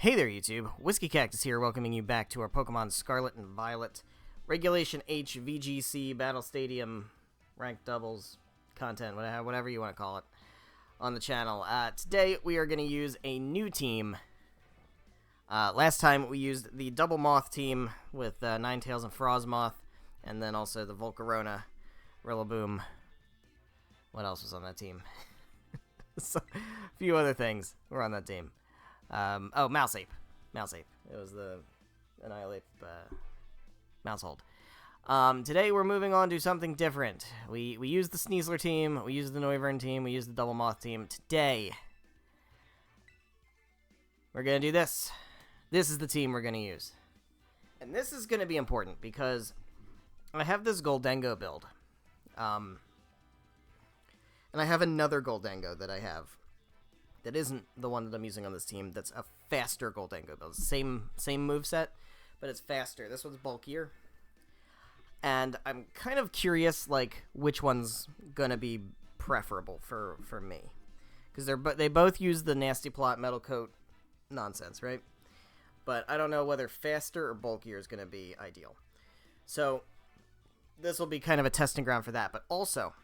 Hey there, YouTube. WhiskeyCactus here, welcoming you back to our Pokemon Scarlet and Violet Regulation H VGC Battle Stadium Ranked Doubles content, whatever you want to call it, on the channel. Today, we are going to use a new team. Last time, we used the Double Moth team with Ninetales and Frostmoth, and then also the Volcarona, Rillaboom. What else was on that team? A few other things were on that team. Oh, Mouseape. It was the Annihilate Mousehold. Today we're moving on to something different. We used the Sneasler team, we used the Noivern team, we used the Double Moth team. Today, we're going to do this. This is the team we're going to use. And this is going to be important because I have this Gholdengo build. And I have another Gholdengo that I have that isn't the one that I'm using on this team. That's a faster Gholdengo build. Same moveset, but it's faster. This one's bulkier. And I'm kind of curious, like, which one's gonna be preferable for me. Because they both use the Nasty Plot Metal Coat nonsense, right? But I don't know whether faster or bulkier is gonna be ideal. So this will be kind of a testing ground for that. But also,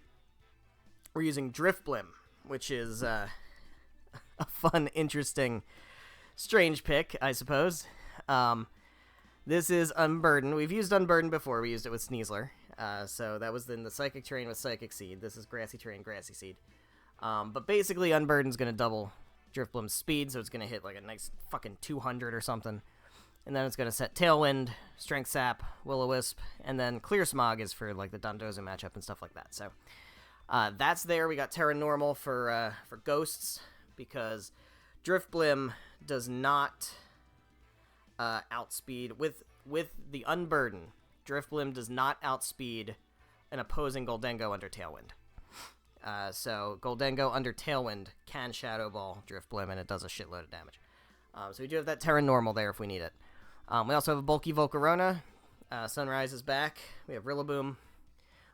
we're using Drifblim, which is a fun, interesting, strange pick, I suppose. This is Unburden. We've used Unburden before. We used it with Sneasler. So that was in the Psychic Terrain with Psychic Seed. This is Grassy Terrain, Grassy Seed. But basically, Unburden's going to double Drifblim's speed, so it's going to hit like a nice fucking 200 or something. And then it's going to set Tailwind, Strength Sap, Will-O-Wisp, and then Clear Smog is for like the Dondozo matchup and stuff like that. So that's there. We got Tera normal for Ghosts, because Drifblim does not outspeed with the Unburden. Drifblim does not outspeed an opposing Gholdengo under Tailwind. So Gholdengo under Tailwind can Shadow Ball Drifblim, and it does a shitload of damage. So we do have that Tera normal there if we need it. We also have a bulky Volcarona. Sunrise is back. We have Rillaboom.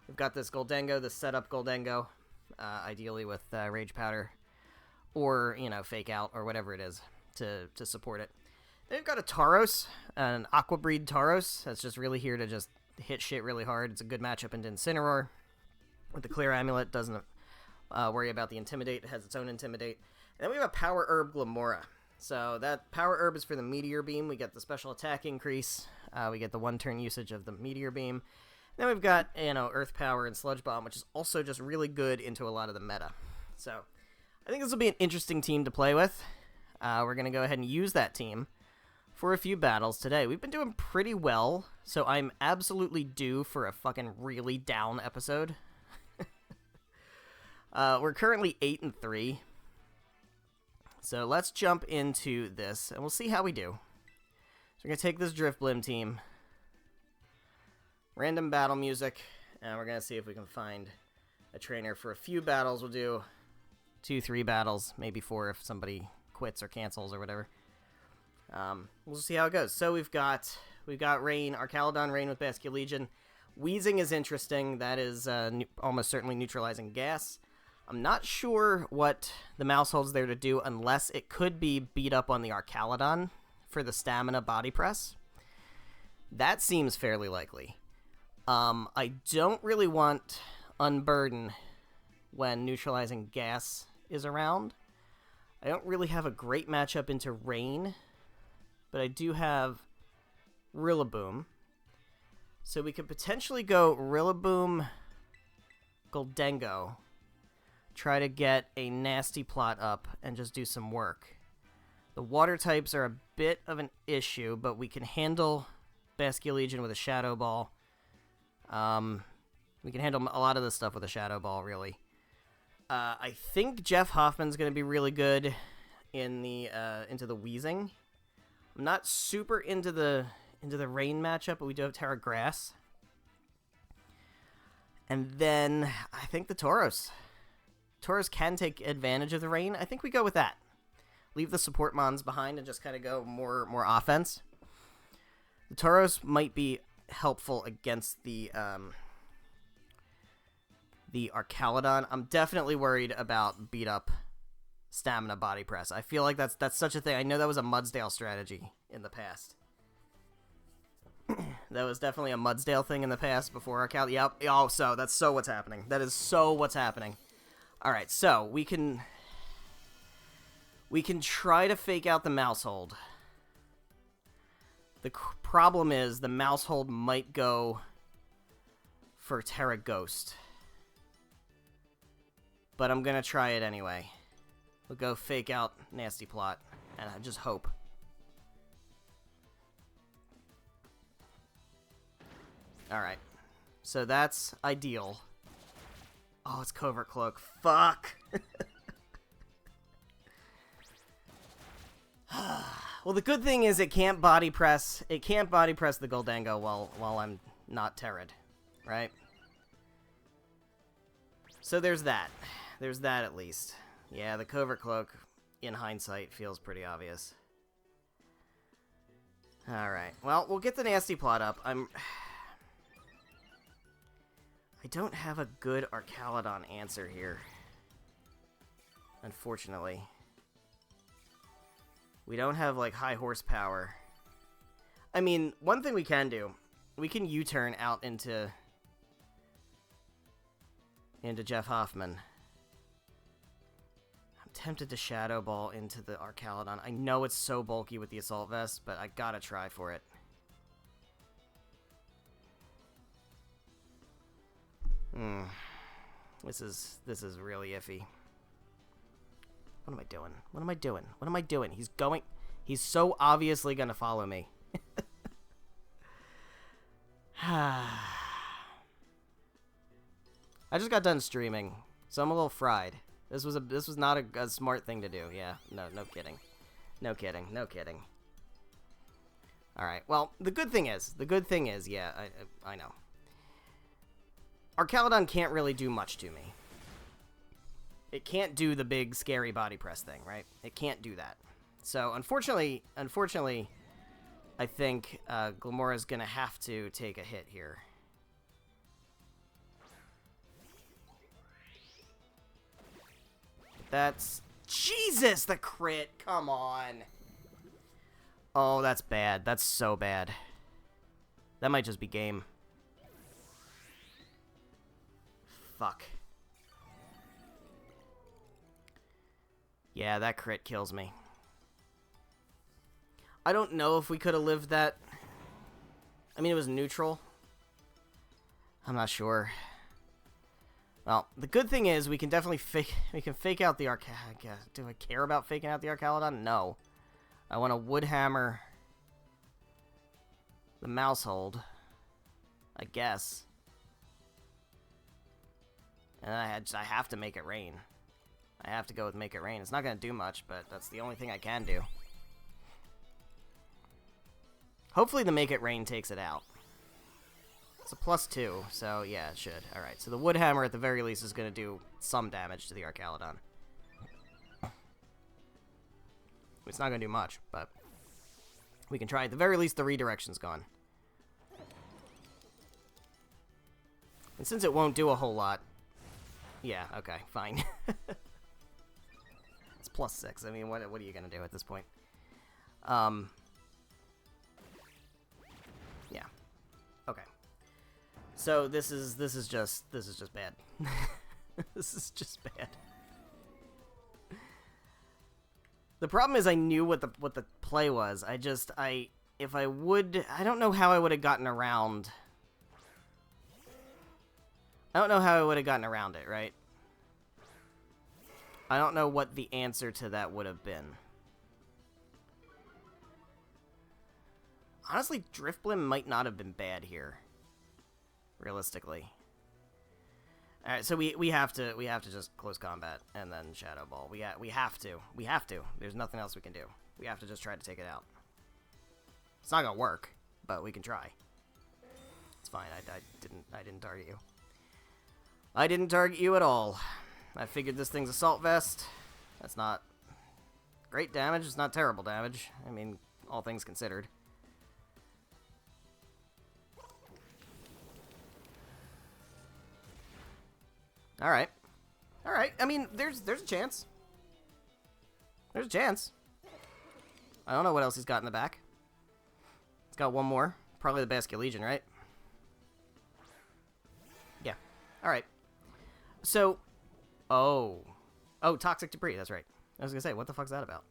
We've got this Gholdengo, this setup Gholdengo, ideally with Rage Powder, or, you know, Fake Out, or whatever it is, to support it. Then we've got a Tauros, an Aqua breed Tauros, that's just really here to just hit shit really hard. It's a good matchup into Incineroar. With the Clear Amulet, doesn't worry about the Intimidate, it has its own Intimidate. And then we have a Power Herb Glimmora. So that Power Herb is for the Meteor Beam. We get the special attack increase. We get the one-turn usage of the Meteor Beam. Then we've got, you know, Earth Power and Sludge Bomb, which is also just really good into a lot of the meta. So I think this will be an interesting team to play with. We're going to go ahead and use that team for a few battles today. We've been doing pretty well, so I'm absolutely due for a fucking really down episode. We're currently 8-3. So let's jump into this, and we'll see how we do. So we're going to take this Drifblim team, random battle music, and we're going to see if we can find a trainer for a few battles. We'll do 2-3 battles, maybe 4 if somebody quits or cancels or whatever. We'll see how it goes. So we've got Rain, Archaludon Rain with Basculegion. Wheezing is interesting. That is almost certainly neutralizing gas. I'm not sure what the Mousehold's there to do, unless it could be beat up on the Archaludon for the Stamina Body Press. That seems fairly likely. I don't really want Unburden when neutralizing gas is around. I don't really have a great matchup into Rain, but I do have Rillaboom. So we could potentially go Rillaboom, Gholdengo, try to get a Nasty Plot up and just do some work. The water types are a bit of an issue, but we can handle Basculegion with a Shadow Ball. We can handle a lot of this stuff with a Shadow Ball, really. I think Jeff Hoffman's going to be really good in the into the Wheezing. I'm not super into the Rain matchup, but we do have Tera Grass. And then I think the Tauros. Tauros can take advantage of the Rain. I think we go with that. Leave the support mons behind and just kind of go more offense. The Tauros might be helpful against the Archaludon. I'm definitely worried about beat up stamina body press. I feel like that's such a thing. I know that was a Mudsdale strategy in the past. That was definitely a Mudsdale thing in the past before our Cal. Yep. Oh, so that's so what's happening. That is so what's happening. All right, so we can try to fake out the mouse hold. The problem is the mouse hold might go for Tera Ghost. But I'm going to try it anyway. We'll go fake out Nasty Plot, and I just hope. Alright. So that's ideal. Oh, it's Covert Cloak. Fuck! Well, the good thing is it can't body press. It can't body press the Gholdengo while I'm not Terra'd, right? So there's that. There's that at least. Yeah, the Covert Cloak, in hindsight, feels pretty obvious. Alright, well, we'll get the Nasty Plot up. I don't have a good Archaludon answer here. Unfortunately. We don't have, like, high horsepower. I mean, one thing we can do, we can U-turn out into Jeff Hoffman. I'm tempted to Shadow Ball into the Archaludon. I know it's so bulky with the Assault Vest, but I gotta try for it. This is really iffy. What am I doing? What am I doing? What am I doing? He's so obviously gonna follow me. I just got done streaming, so I'm a little fried. This was not a smart thing to do. Yeah, no kidding. No kidding. Alright, well, the good thing is, yeah, I know. Archaludon can't really do much to me. It can't do the big, scary body press thing, right? It can't do that. So, unfortunately, I think Glimora's gonna have to take a hit here. That's... Jesus, the crit! Come on! Oh, that's bad. That's so bad. That might just be game. Fuck. Yeah, that crit kills me. I don't know if we could have lived that. I mean, it was neutral. I'm not sure. Well, the good thing is we can definitely fake out the Archaludon. Do I care about faking out the Archaludon? No. I want to Woodhammer the mouse hold, I guess. And I have to make it rain. I have to go with Make It Rain. It's not going to do much, but that's the only thing I can do. Hopefully the Make It Rain takes it out. It's a +2, so yeah, it should. Alright, so the Woodhammer at the very least is going to do some damage to the Archaludon. It's not going to do much, but we can try. At the very least, the redirection's gone. And since it won't do a whole lot... Yeah, okay, fine. It's +6. I mean, what are you going to do at this point? Yeah. Okay. So this is just bad. This is just bad. The problem is I knew what the play was. I don't know how I would have gotten around. I don't know how I would have gotten around it, right? I don't know what the answer to that would have been. Honestly, Drifblim might not have been bad here. Realistically. Alright, so we have to just close combat and then Shadow Ball. We have to. There's nothing else we can do. We have to just try to take it out. It's not gonna work, but we can try. It's fine. I didn't target you. I didn't target you at all. I figured this thing's Assault Vest. That's not great damage. It's not terrible damage. I mean, all things considered. Alright. Alright. I mean, there's a chance. There's a chance. I don't know what else he's got in the back. He's got one more. Probably the Basculegion, right? Yeah. Alright. So... Oh. Oh, Toxic Debris. That's right. I was going to say, what the fuck's that about?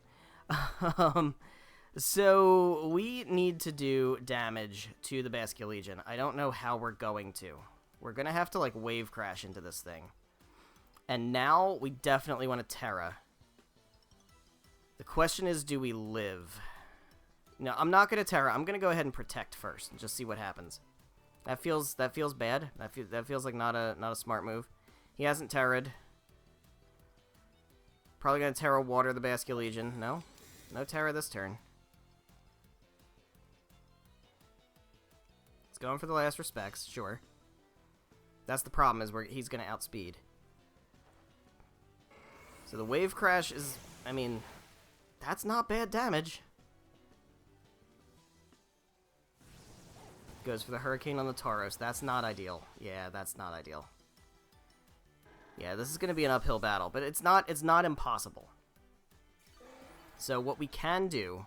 So, we need to do damage to the Basculegion. I don't know how we're going to. We're going to have to, like, wave crash into this thing. And now, we definitely want to Tera. The question is, do we live? No, I'm not going to Tera. I'm going to go ahead and protect first and just see what happens. That feels bad. That feels like not a smart move. He hasn't Terra'd. Probably going to Tera water the Basculegion. No? No Tera this turn. He's going for the last respects, sure. That's the problem, is he's going to outspeed. So the wave crash is, I mean, that's not bad damage. Goes for the Hurricane on the Tauros. That's not ideal. Yeah, that's not ideal. Yeah, this is going to be an uphill battle, but it's not impossible. So what we can do,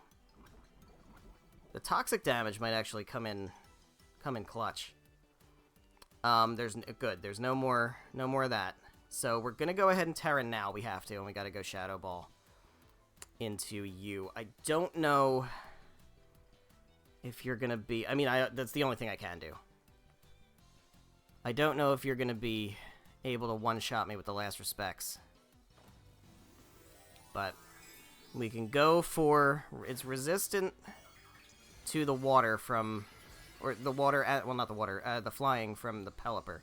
the toxic damage might actually come in clutch. There's no more of that. So we're going to go ahead and Tera now. We have to, and we got to go Shadow Ball into you. I don't know if you're going to be... I mean, that's the only thing I can do. I don't know if you're going to be able to one-shot me with the last respects. But we can go for... It's resistant to the water from... Or the water... well, not the water. The flying from the Pelipper.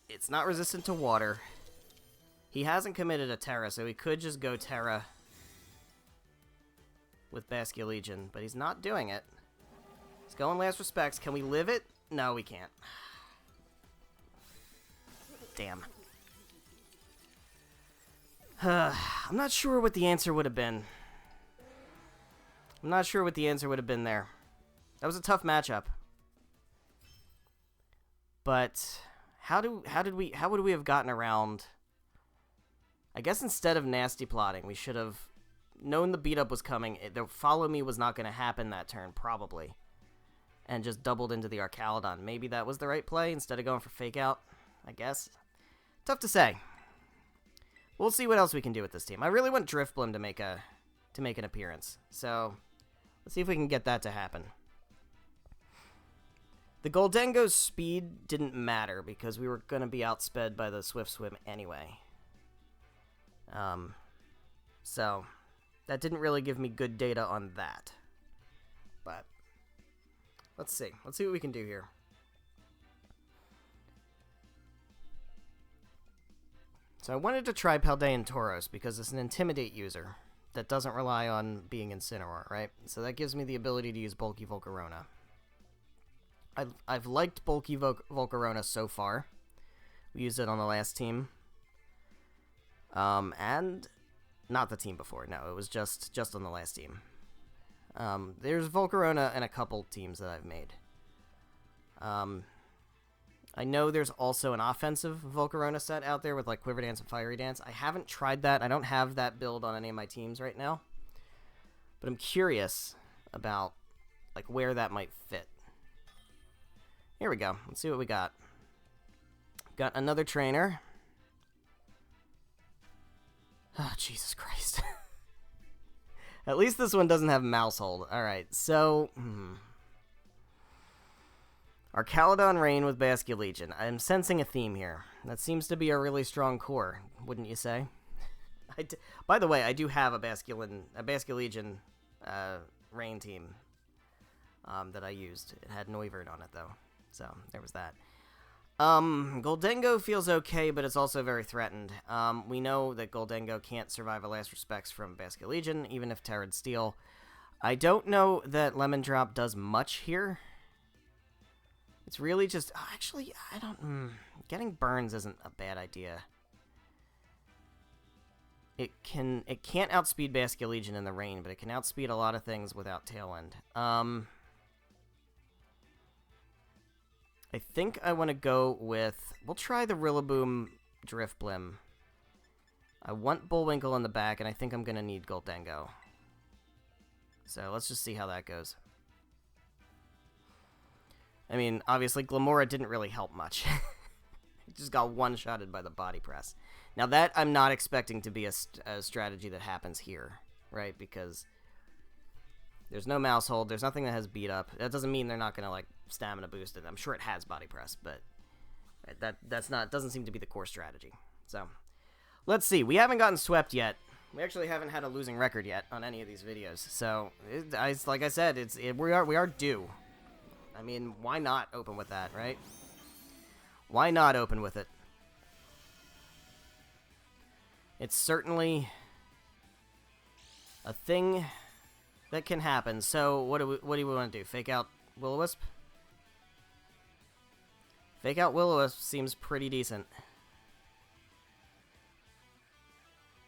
It's not resistant to water. He hasn't committed a Tera, so he could just go Tera with Basculegion, but he's not doing it. He's going last respects. Can we live it? No, we can't. Damn. I'm not sure what the answer would have been. I'm not sure what the answer would have been there. That was a tough matchup. But how would we have gotten around? I guess instead of nasty plotting, we should have known the beat up was coming. The follow me was not going to happen that turn, probably. And just doubled into the Archaludon. Maybe that was the right play instead of going for fake out, I guess. Tough to say. We'll see what else we can do with this team. I really want Drifblim to make an appearance. So let's see if we can get that to happen. The Gholdengo's speed didn't matter because we were going to be outsped by the Swift Swim anyway. So that didn't really give me good data on that. But let's see. Let's see what we can do here. So I wanted to try Paldean Tauros because it's an Intimidate user that doesn't rely on being Incineroar, right? So that gives me the ability to use Bulky Volcarona. I've liked Bulky Volcarona so far. We used it on the last team. And not the team before. No, it was just on the last team. There's Volcarona in a couple teams that I've made. I know there's also an offensive Volcarona set out there with like Quiver Dance and Fiery Dance. I haven't tried that. I don't have that build on any of my teams right now. But I'm curious about like where that might fit. Here we go. Let's see what we got. Got another trainer. Oh, Jesus Christ. At least this one doesn't have Mousehold. Alright, so... Archaludon Rain with Basculegion. I'm sensing a theme here. That seems to be a really strong core, wouldn't you say? By the way, I do have a Basculegion Rain team that I used. It had Noivern on it, though. So, there was that. Gholdengo feels okay, but it's also very threatened. We know that Gholdengo can't survive a last respects from Basculegion, even if Terra'd Steel. I don't know that Lemon Drop does much here. It's really just... actually, I don't... getting burns isn't a bad idea. It can't outspeed Basculegion in the rain, but it can outspeed a lot of things without Tailwind. I think I want to go with... We'll try the Rillaboom Drifblim I want Bullwinkle in the back, and I think I'm going to need Gholdengo. So let's just see how that goes. I mean, obviously, Glimmora didn't really help much. It just got one-shotted by the body press. Now that I'm not expecting to be a strategy that happens here, right? Because there's no mouse hold. There's nothing that has beat up. That doesn't mean they're not going to, like, stamina boost it. I'm sure it has body press, but that's not, doesn't seem to be the core strategy. So, let's see. We haven't gotten swept yet. We actually haven't had a losing record yet on any of these videos. So, like I said, we are due. I mean, why not open with that, right? Why not open with it? It's certainly a thing that can happen. So, what do we want to do? Fake out Will-O-Wisp? Fake out Will-O-Wisp seems pretty decent.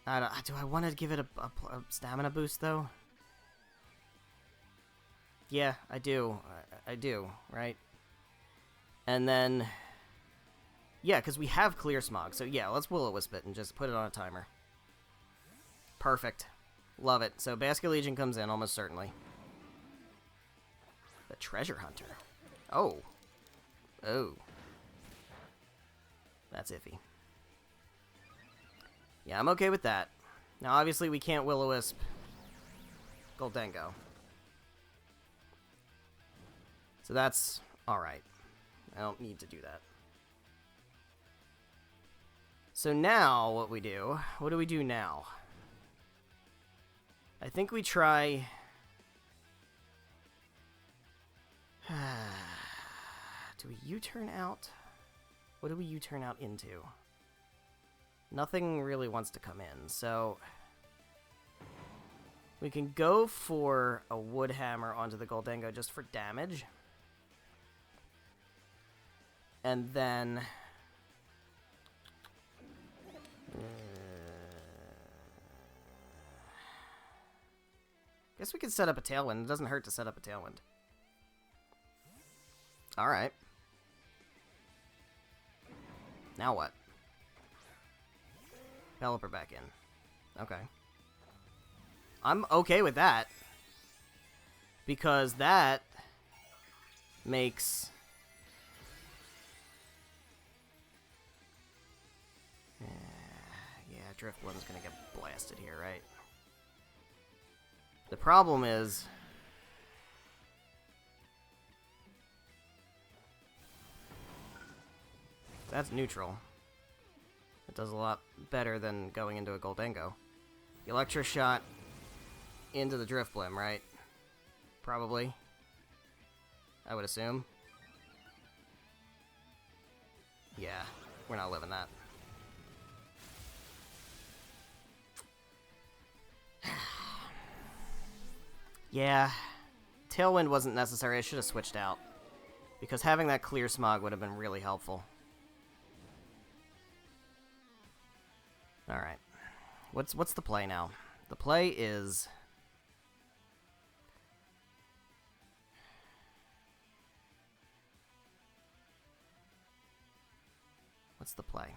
Do I want to give it a stamina boost, though? Yeah, I do. I do, right? And then... yeah, because we have clear Smog. So, yeah, let's Will-O-Wisp it and just put it on a timer. Perfect. Love it. So, Basket Legion comes in, almost certainly. The Treasure Hunter. Oh. Oh. That's iffy. Yeah, I'm okay with that. Now, obviously, we can't Will-O-Wisp Gholdengo. So that's alright. I don't need to do that. So now, what do we do now? I think we try... do we U-turn out? What do we U-turn out into? Nothing really wants to come in, so... we can go for a Wood Hammer onto the Gholdengo just for damage. And then... guess we could set up a Tailwind. It doesn't hurt to set up a Tailwind. Alright. Now what? Pelipper back in. Okay. I'm okay with that. Because that makes... yeah, Drifblim's gonna get blasted here, right? The problem is... that's neutral. It does a lot better than going into a Gholdengo. Electro Shot into the Drifblim, right? Probably. I would assume. Yeah, we're not living that. Yeah, Tailwind wasn't necessary. I should have switched out. Because having that clear Smog would have been really helpful. Alright. What's the play now? The play is... what's the play?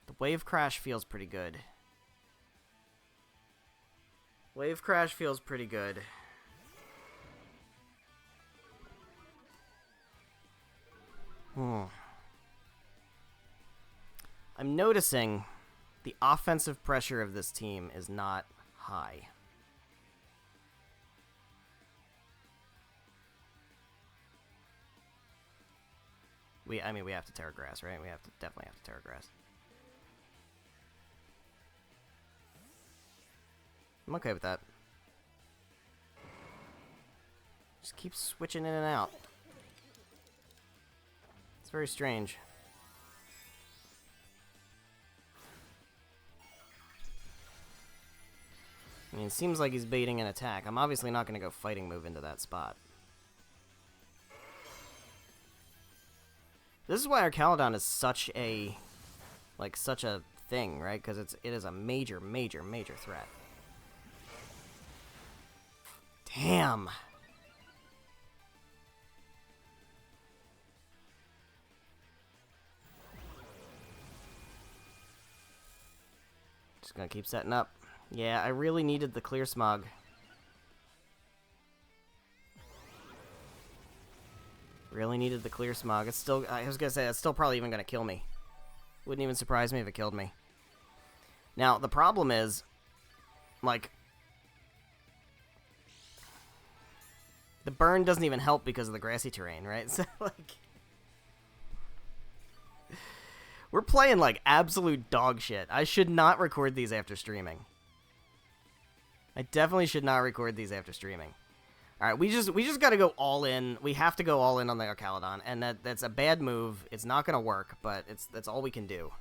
The Wave Crash feels pretty good. Wave Crash feels pretty good. I'm noticing the offensive pressure of this team is not high. I mean, we have to Tera Grass, right? Definitely have to Tera Grass. I'm okay with that. Just keep switching in and out. It's very strange. I mean, it seems like he's baiting an attack. I'm obviously not going to go fighting move into that spot. This is why our Caledon is such a... like, such a thing, right? Because it is a major, major, major threat. Damn! Just gonna keep setting up. Yeah, I really needed the clear Smog. Really needed the clear Smog. It's still, I was gonna say, it's still probably even gonna kill me. Wouldn't even surprise me if it killed me. Now, the problem is, like, the burn doesn't even help because of the grassy terrain, right? So, like, we're playing, like, absolute dog shit. I should not record these after streaming. I definitely should not record these after streaming. Alright, we just gotta go all in. We have to go all in on the Arcaludon, and that's a bad move. It's not gonna work, but that's all we can do.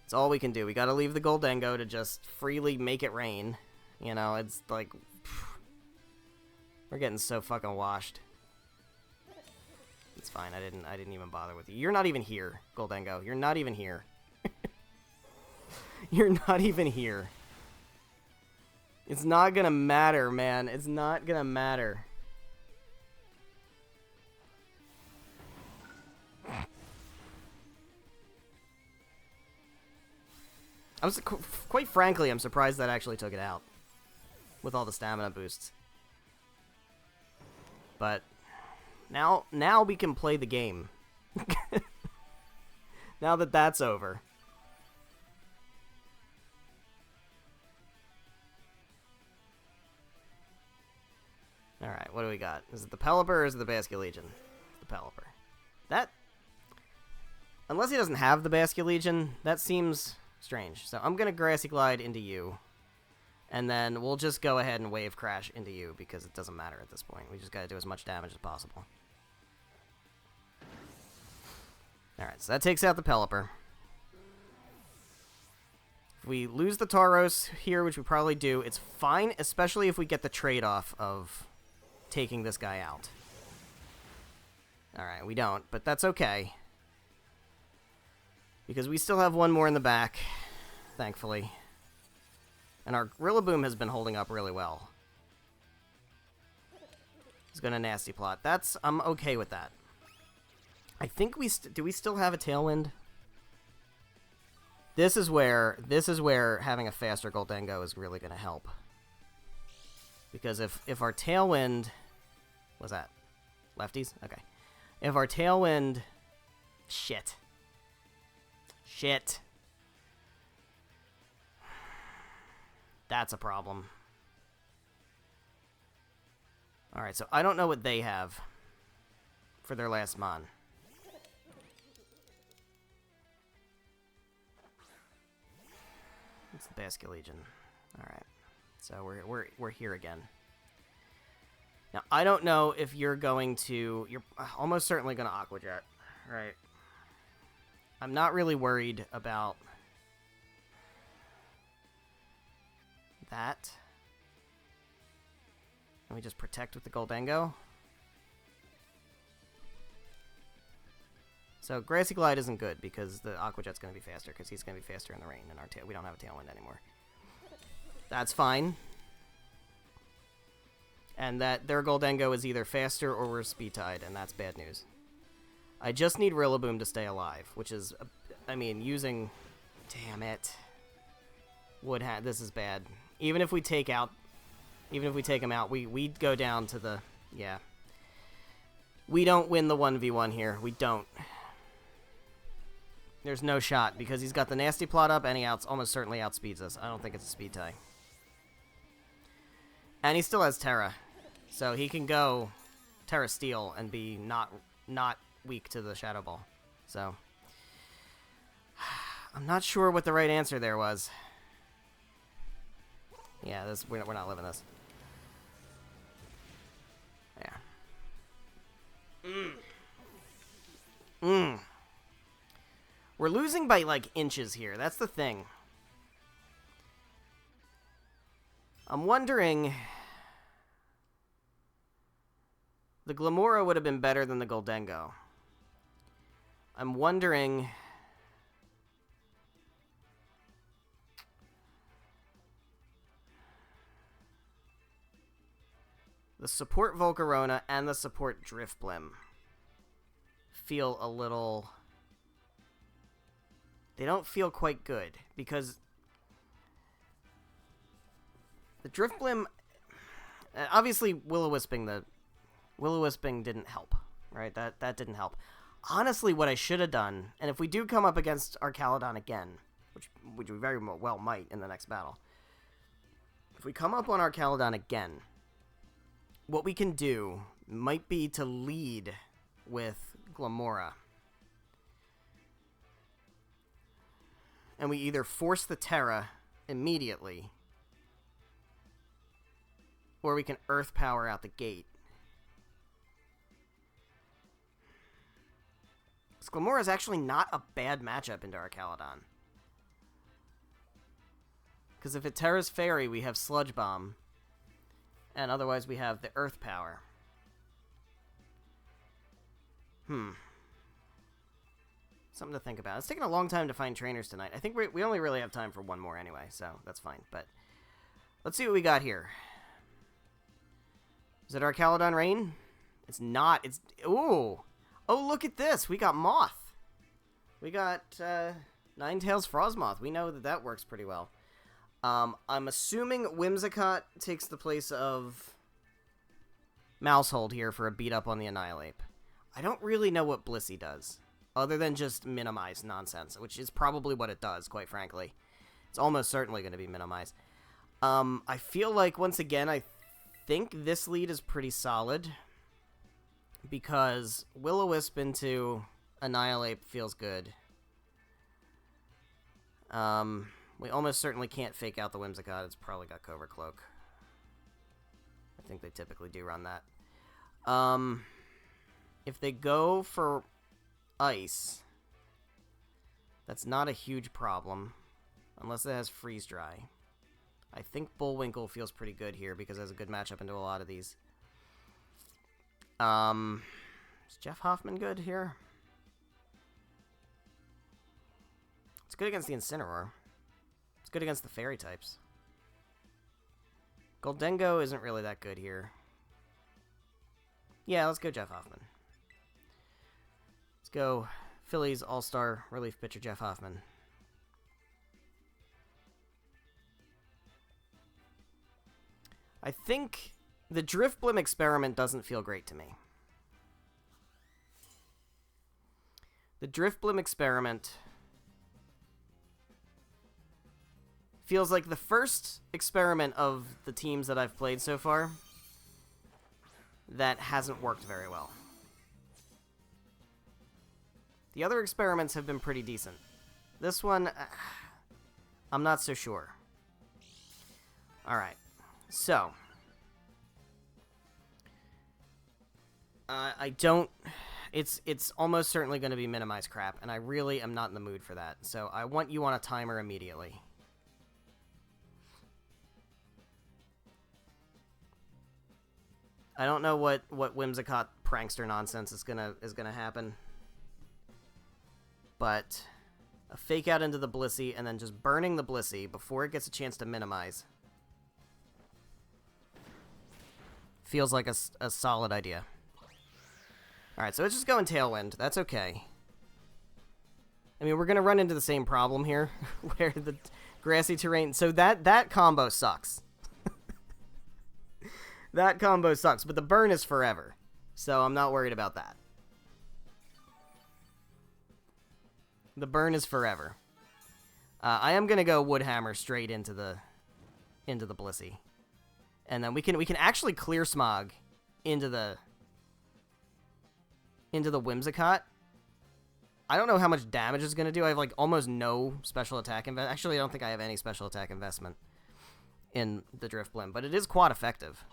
It's all we can do. We gotta leave the Gholdengo to just freely make it rain. You know, it's like... We're getting so fucking washed. It's fine, I didn't even bother with you. You're not even here, Gholdengo. You're not even here. You're not even here. It's not gonna matter, man. It's not gonna matter. Quite frankly, I'm surprised that actually took it out. With all the stamina boosts. But now we can play the game. Now that that's over. Alright, what do we got? Is it the Pelipper or is it the Basculegion? The Pelipper. That... Unless he doesn't have the Basculegion, that seems strange. So I'm going to Grassy Glide into you. And then we'll just go ahead and Wave Crash into you because it doesn't matter at this point. We just got to do as much damage as possible. Alright, so that takes out the Pelipper. If we lose the Tauros here, which we probably do, it's fine, especially if we get the trade-off of taking this guy out. Alright, we don't, but that's okay. Because we still have one more in the back, thankfully. And our Rillaboom has been holding up really well. He's gonna nasty plot. I'm okay with that. I think do we still have a Tailwind? This is where having a faster Gholdengo is really gonna help. Because if our Tailwind... What's that? Lefties? Okay. If our Tailwind... Shit. Shit. That's a problem. Alright, so I don't know what they have for their last mon. It's the Basculegion. Alright. So we're here again. Now, I don't know if you're going to... You're almost certainly going to Aqua Jet. Right. I'm not really worried about... that. And we just protect with the Gholdengo. So Grassy Glide isn't good because the Aqua Jet's going to be faster because he's going to be faster in the rain and we don't have a Tailwind anymore. That's fine. And that their Gholdengo is either faster or we're speed tied, and that's bad news. I just need Rillaboom to stay alive, which is, I mean, using... Damn it. This is bad. Even if we take him out, we go down to the... Yeah. We don't win the 1v1 here. We don't. There's no shot, because he's got the nasty plot up, and he almost certainly outspeeds us. I don't think it's a speed tie. And he still has Tera. So he can go Tera Steel and be not weak to the Shadow Ball. So... I'm not sure what the right answer there was. Yeah, we're not living this. Yeah. We're losing by, like, inches here. That's the thing. I'm wondering... The Glimmora would have been better than the Gholdengo. I'm wondering... The support Volcarona and the support Drifblim feel a little... They don't feel quite good, because The Drifblim, obviously Will-O-Wisping didn't help, right? That didn't help. Honestly, what I should have done, and if we do come up against our Caledon again, which we very well might in the next battle, if we come up on our Caledon again, what we can do might be to lead with Glimmora. And we either force the Tera immediately, or we can Earth Power out the gate. Glimmora is actually not a bad matchup into our Caledon. Because if it Tera's Fairy, we have Sludge Bomb. And otherwise we have the Earth Power. Something to think about. It's taken a long time to find trainers tonight. I think we only really have time for one more anyway, so that's fine. But let's see what we got here. Is it our Caledon Rain? It's not. It's... Ooh! Oh, look at this! We got Moth! We got Ninetales Frostmoth. We know that works pretty well. I'm assuming Whimsicott takes the place of Mousehold here for a beat up on the Annihilate. I don't really know what Blissey does, other than just minimize nonsense, which is probably what it does, quite frankly. It's almost certainly going to be minimized. I feel like, once again, I think this lead is pretty solid, because Will-O-Wisp into Annihilate feels good. We almost certainly can't fake out the Whimsicott. It's probably got Covert Cloak. I think they typically do run that. If they go for Ice, that's not a huge problem, unless it has Freeze Dry. I think Bullwinkle feels pretty good here because it has a good matchup into a lot of these. Is Jeff Hoffman good here? It's good against the Incineroar. It's good against the Fairy types. Gholdengo isn't really that good here. Yeah, let's go Jeff Hoffman. Let's go Phillies All-Star relief pitcher Jeff Hoffman. I think the Drifblim experiment doesn't feel great to me. The Drifblim experiment feels like the first experiment of the teams that I've played so far that hasn't worked very well. The other experiments have been pretty decent. This one, I'm not so sure. Alright, so I don't... It's almost certainly going to be minimized crap, and I really am not in the mood for that. So I want you on a timer immediately. I don't know what Whimsicott prankster nonsense is gonna happen, but a fake out into the Blissey and then just burning the Blissey before it gets a chance to minimize feels like a solid idea. Alright, so it's just going Tailwind. That's okay. I mean, we're going to run into the same problem here, where the grassy terrain... So that combo sucks. That combo sucks, but the burn is forever. So I'm not worried about that. The burn is forever. I am going to go Woodhammer straight into the Blissey. And then we can actually clear Smog into the Whimsicott. I don't know how much damage it's going to do. I have, like, almost no special attack investment. Actually, I don't think I have any special attack investment in the Drifblim, but it is quite effective.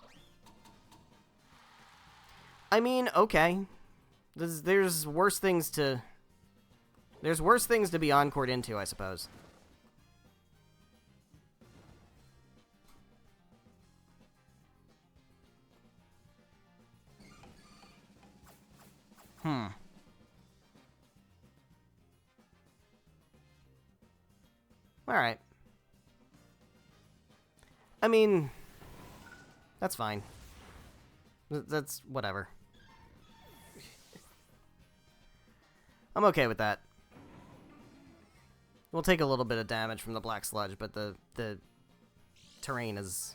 I mean, okay. There's worse things to be encored into, I suppose. Alright. I mean, that's fine. That's whatever. I'm okay with that. We'll take a little bit of damage from the Black Sludge, but the terrain is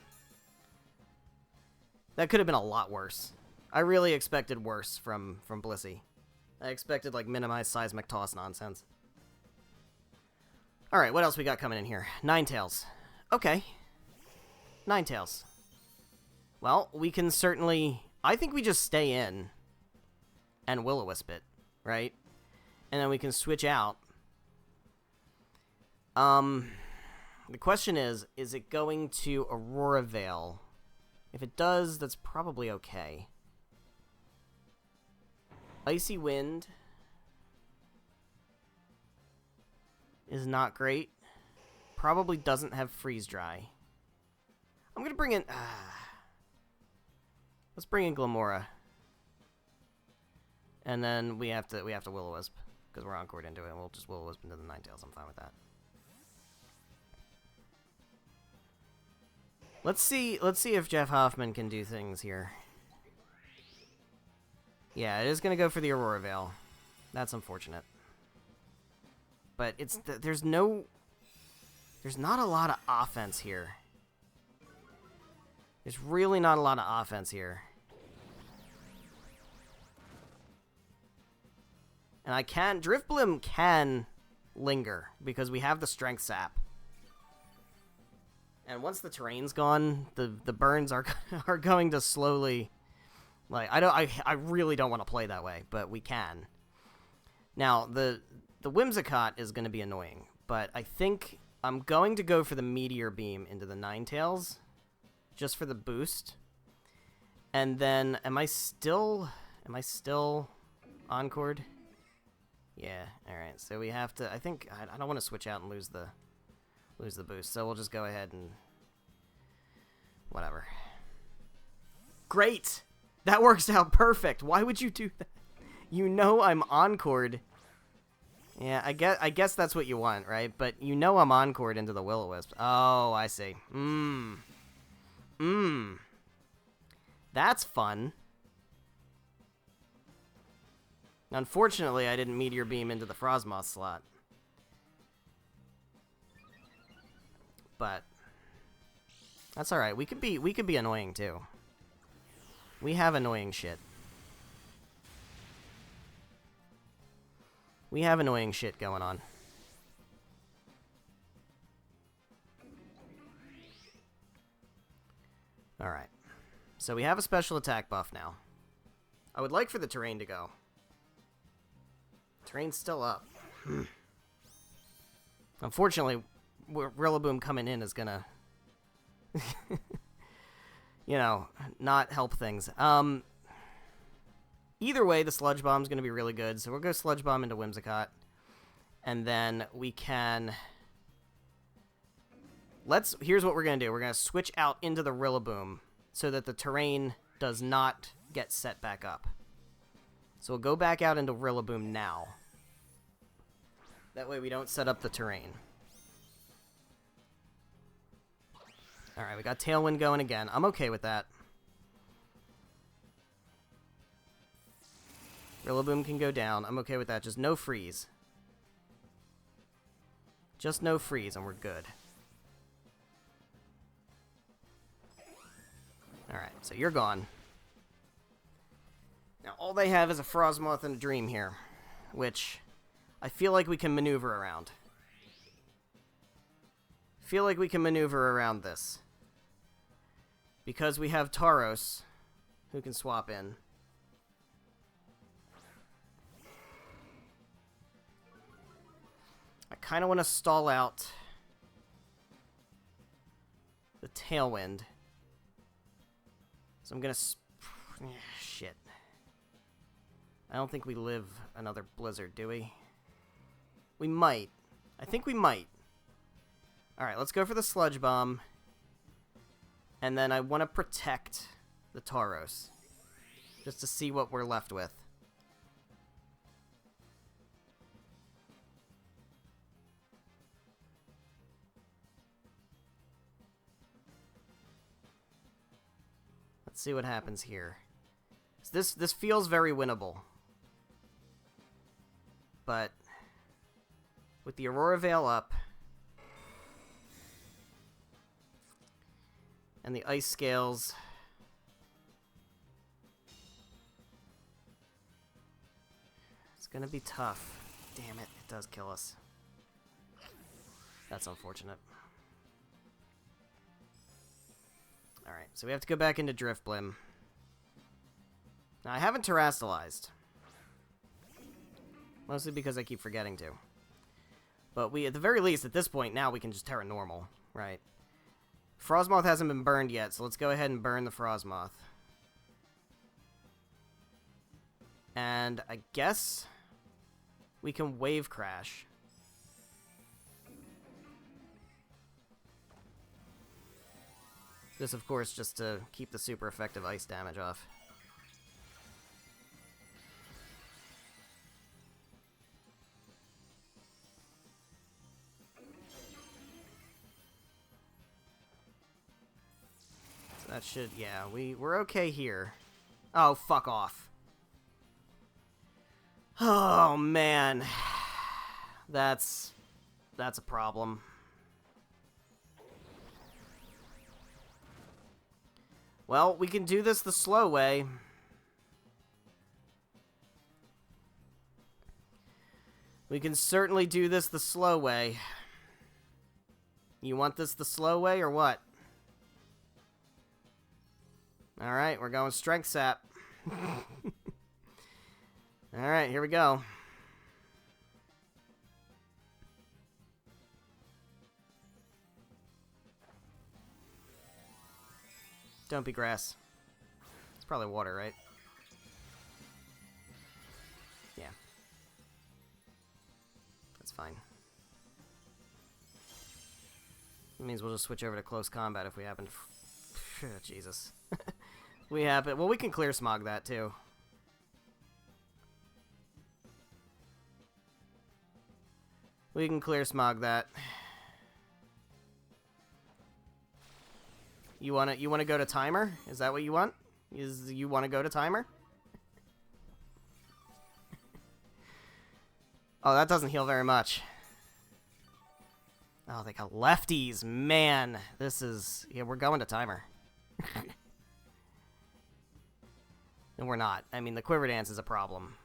That could have been a lot worse. I really expected worse from Blissey. I expected, like, minimized seismic toss nonsense. Alright, what else we got coming in here? Ninetales. Okay. Ninetales. Well, we can certainly... I think we just stay in and Will-O-Wisp it, right? And then we can switch out. The question is it going to Aurora Veil? If it does, that's probably okay. Icy Wind is not great. Probably doesn't have Freeze Dry. I'm gonna bring in... let's bring in Glimmora. And then we have to Will-O-Wisp, because we're Encored into it, and we'll just Will-O-Wisp into the Ninetales. I'm fine with that. Let's see if Jeff Hoffman can do things here. Yeah, it is going to go for the Aurora Veil. That's unfortunate. But it's there's not a lot of offense here. There's really not a lot of offense here. And Drifblim can linger because we have the Strength Sap. And once the terrain's gone, the burns are going to slowly, like, I really don't want to play that way, but we can. Now, the Whimsicott is going to be annoying, but I think I'm going to go for the Meteor Beam into the Ninetales, just for the boost. And then, am I still Encored? Yeah, alright, so we have to, I think, I don't want to switch out and lose the boost, so we'll just go ahead and whatever. Great! That works out perfect. Why would you do that? You know I'm Encored. Yeah, I guess that's what you want, right? But you know I'm Encored into the Will-O-Wisp. Oh, I see. That's fun. Unfortunately, I didn't Meteor Beam into the Frostmoth slot. But that's all right. We could be annoying too. We have annoying shit. We have annoying shit going on. All right. So we have a special attack buff now. I would like for the terrain to go. Terrain's still up. Unfortunately, Rillaboom coming in is gonna, you know, not help things. Either way, the Sludge Bomb's gonna be really good, so we'll go Sludge Bomb into Whimsicott, and then we can... Here's what we're gonna do. We're gonna switch out into the Rillaboom so that the terrain does not get set back up. So we'll go back out into Rillaboom now. That way we don't set up the terrain. Alright, we got Tailwind going again. I'm okay with that. Rillaboom can go down. I'm okay with that. Just no freeze. Just no freeze and we're good. Alright, so you're gone. Now, all they have is a Frostmoth and a Dream here, which I feel like we can maneuver around. Feel like we can maneuver around this. Because we have Tauros, who can swap in. I kind of want to stall out the Tailwind. So I'm going to... Shit. I don't think we live another blizzard, do we? We might. I think we might. Alright, let's go for the Sludge Bomb. And then I want to protect the Tauros. Just to see what we're left with. Let's see what happens here. This feels very winnable. But with the Aurora Veil up and the Ice Scales It's gonna be tough. Damn it, it does kill us. That's unfortunate. Alright, so we have to go back into Drifblim. Now, I haven't terastallized. Mostly because I keep forgetting to. But we, at the very least, at this point, now we can just Tera normal, right? Frostmoth hasn't been burned yet, so let's go ahead and burn the Frostmoth. And I guess we can Wave Crash. This, of course, just to keep the super effective ice damage off. So that should, yeah, we're okay here. Oh, fuck off. Oh, man. That's a problem. Well, we can do this the slow way. We can certainly do this the slow way. You want this the slow way or what? Alright, we're going Strength Sap. Alright, here we go. Don't be grass. It's probably water, right? Yeah. That's fine. That means we'll just switch over to close combat if we happen to... Jesus. We happen... Well, we can clear Smog that, too. We can clear Smog that. You wanna go to timer? Is that what you want? You wanna go to timer? Oh, that doesn't heal very much. Oh, they got lefties, man. This is, yeah, we're going to timer. And we're not. I mean, the Quiver Dance is a problem.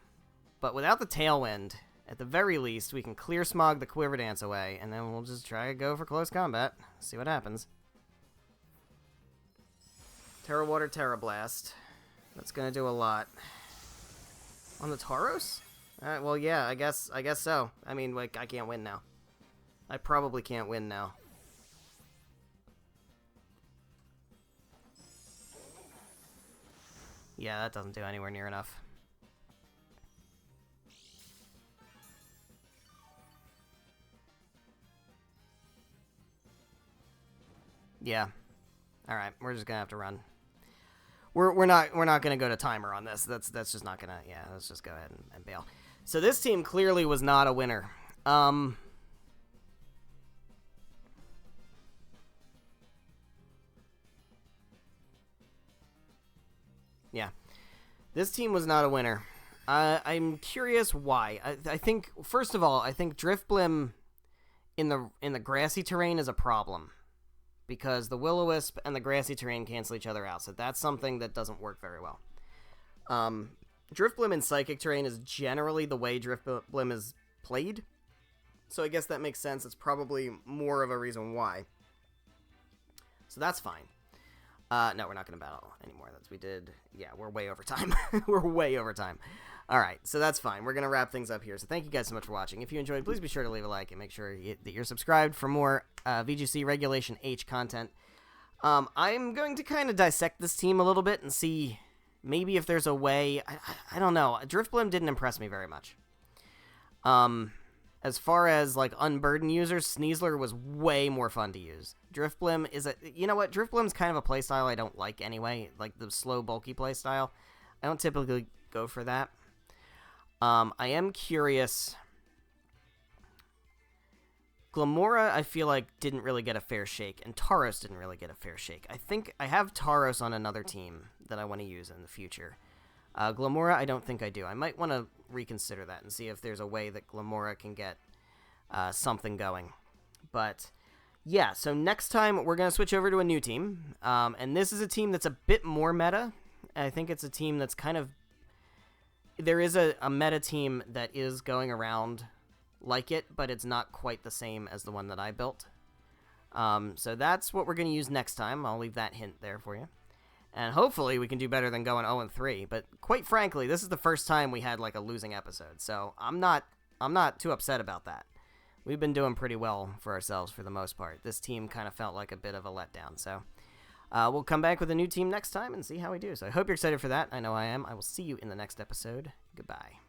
But without the Tailwind, at the very least, we can clear Smog the Quiver Dance away, and then we'll just try to go for close combat. See what happens. Tera Water, Tera Blast. That's gonna do a lot. On the Tauros? Well, yeah, I guess so. I mean, like, I can't win now. I probably can't win now. Yeah, that doesn't do anywhere near enough. Yeah. All right, we're just gonna have to run. We're not gonna go to timer on this. That's just not gonna. Yeah, let's just go ahead and bail. So this team clearly was not a winner. Yeah, this team was not a winner. I'm curious why. I think first of all, I think Drifblim in the grassy terrain is a problem. Because the Will-O-Wisp and the grassy terrain cancel each other out, so that's something that doesn't work very well. Drifblim in psychic terrain is generally the way Drifblim is played, so I guess that makes sense. It's probably more of a reason why. So that's fine. No, we're not going to battle anymore. We did... Yeah, we're way over time. We're way over time. Alright, so that's fine. We're going to wrap things up here. So thank you guys so much for watching. If you enjoyed, please be sure to leave a like and make sure that you're subscribed for more VGC Regulation H content. I'm going to kind of dissect this team a little bit and see maybe if there's a way... I don't know. Drifblim didn't impress me very much. As far as, like, Unburden users, Sneasler was way more fun to use. Drifblim is a... You know what? Drifblim's kind of a playstyle I don't like anyway. Like, the slow, bulky playstyle. I don't typically go for that. I am curious. Glimmora, I feel like, didn't really get a fair shake, and Tauros didn't really get a fair shake. I think I have Tauros on another team that I want to use in the future. Glimmora, I don't think I do. I might want to reconsider that and see if there's a way that Glimmora can get something going. But, yeah, so next time we're going to switch over to a new team, and this is a team that's a bit more meta. I think it's a team that's kind of... there is a meta team that is going around like it, but it's not quite the same as the one that I built. So that's what we're going to use next time. I'll leave that hint there for you. And hopefully we can do better than going 0-3. But quite frankly, this is the first time we had like a losing episode. So I'm not too upset about that. We've been doing pretty well for ourselves for the most part. This team kind of felt like a bit of a letdown. So we'll come back with a new team next time and see how we do. So I hope you're excited for that. I know I am. I will see you in the next episode. Goodbye.